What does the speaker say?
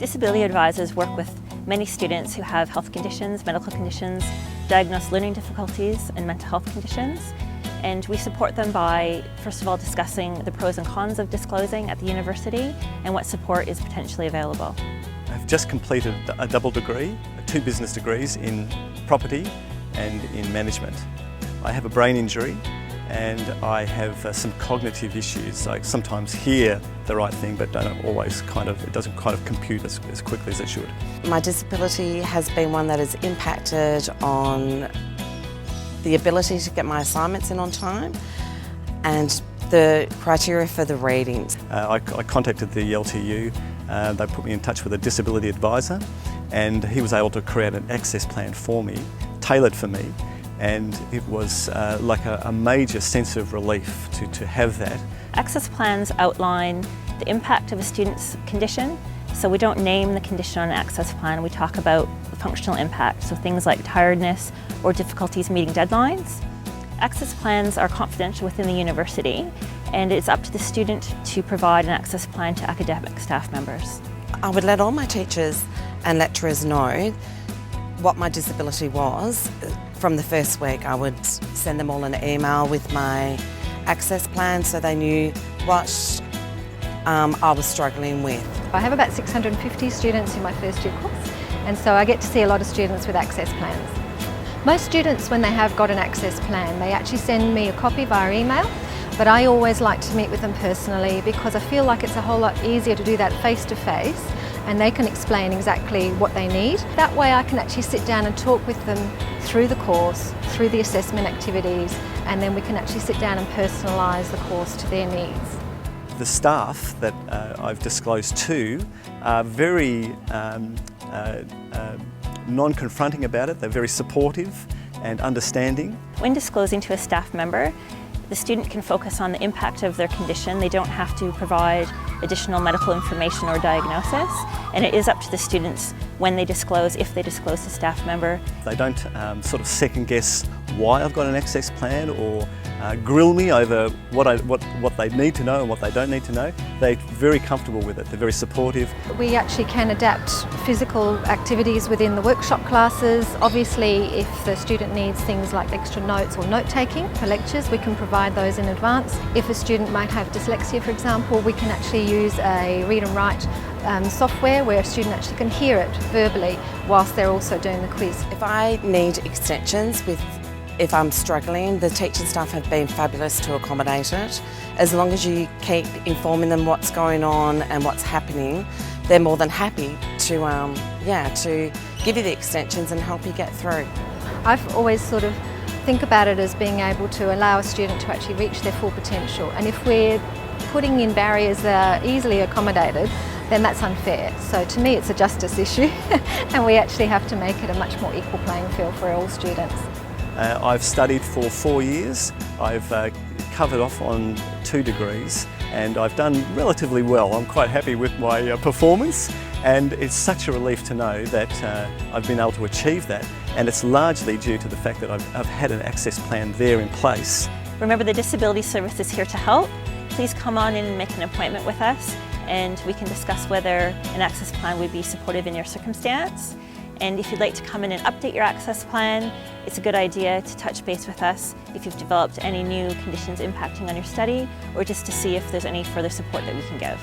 Disability advisors work with many students who have health conditions, medical conditions, diagnosed learning difficulties and mental health conditions. And we support them by, first of all, discussing the pros and cons of disclosing at the university and what support is potentially available. I've just completed a double degree, 2 business degrees in property and in management. I have a brain injury and I have some cognitive issues. I sometimes hear the right thing but don't always it doesn't compute as quickly as it should. My disability has been one that has impacted on the ability to get my assignments in on time and the criteria for the readings. I contacted the LTU, they put me in touch with a disability advisor and he was able to create an access plan for me, tailored for me, and it was like a major sense of relief to have that. Access plans outline the impact of a student's condition, so we don't name the condition on an access plan, we talk about the functional impact, so things like tiredness or difficulties meeting deadlines. Access plans are confidential within the university and it's up to the student to provide an access plan to academic staff members. I would let all my teachers and lecturers know what my disability was. From the first week I would send them all an email with my access plan so they knew what I was struggling with. I have about 650 students in my first year course, and so I get to see a lot of students with access plans. Most students, when they have got an access plan, they actually send me a copy via email, but I always like to meet with them personally because I feel like it's a whole lot easier to do that face to face and they can explain exactly what they need. That way I can actually sit down and talk with them through the course, through the assessment activities, and then we can actually sit down and personalise the course to their needs. The staff that I've disclosed to are very non-confronting about it. They're very supportive and understanding. When disclosing to a staff member, the student can focus on the impact of their condition. They don't have to provide additional medical information or diagnosis, and it is up to the students when they disclose, if they disclose to staff member. They don't sort of second guess why I've got an access plan or grill me over what they need to know and what they don't need to know. They're very comfortable with it, they're very supportive. We actually can adapt physical activities within the workshop classes. Obviously, if the student needs things like extra notes or note-taking for lectures, we can provide those in advance. If a student might have dyslexia, for example, we can actually use a read and write software where a student actually can hear it verbally whilst they're also doing the quiz. If I need extensions if I'm struggling, the teaching staff have been fabulous to accommodate it. As long as you keep informing them what's going on and what's happening, they're more than happy to give you the extensions and help you get through. I've always sort of think about it as being able to allow a student to actually reach their full potential, and if we're putting in barriers that are easily accommodated, then that's unfair. So to me it's a justice issue and we actually have to make it a much more equal playing field for all students. I've studied for 4 years. I've covered off on 2 degrees and I've done relatively well. I'm quite happy with my performance, and it's such a relief to know that I've been able to achieve that, and it's largely due to the fact that I've had an access plan there in place. Remember, the Disability Service is here to help. Please come on in and make an appointment with us and we can discuss whether an access plan would be supportive in your circumstance. And if you'd like to come in and update your access plan, it's a good idea to touch base with us if you've developed any new conditions impacting on your study, or just to see if there's any further support that we can give.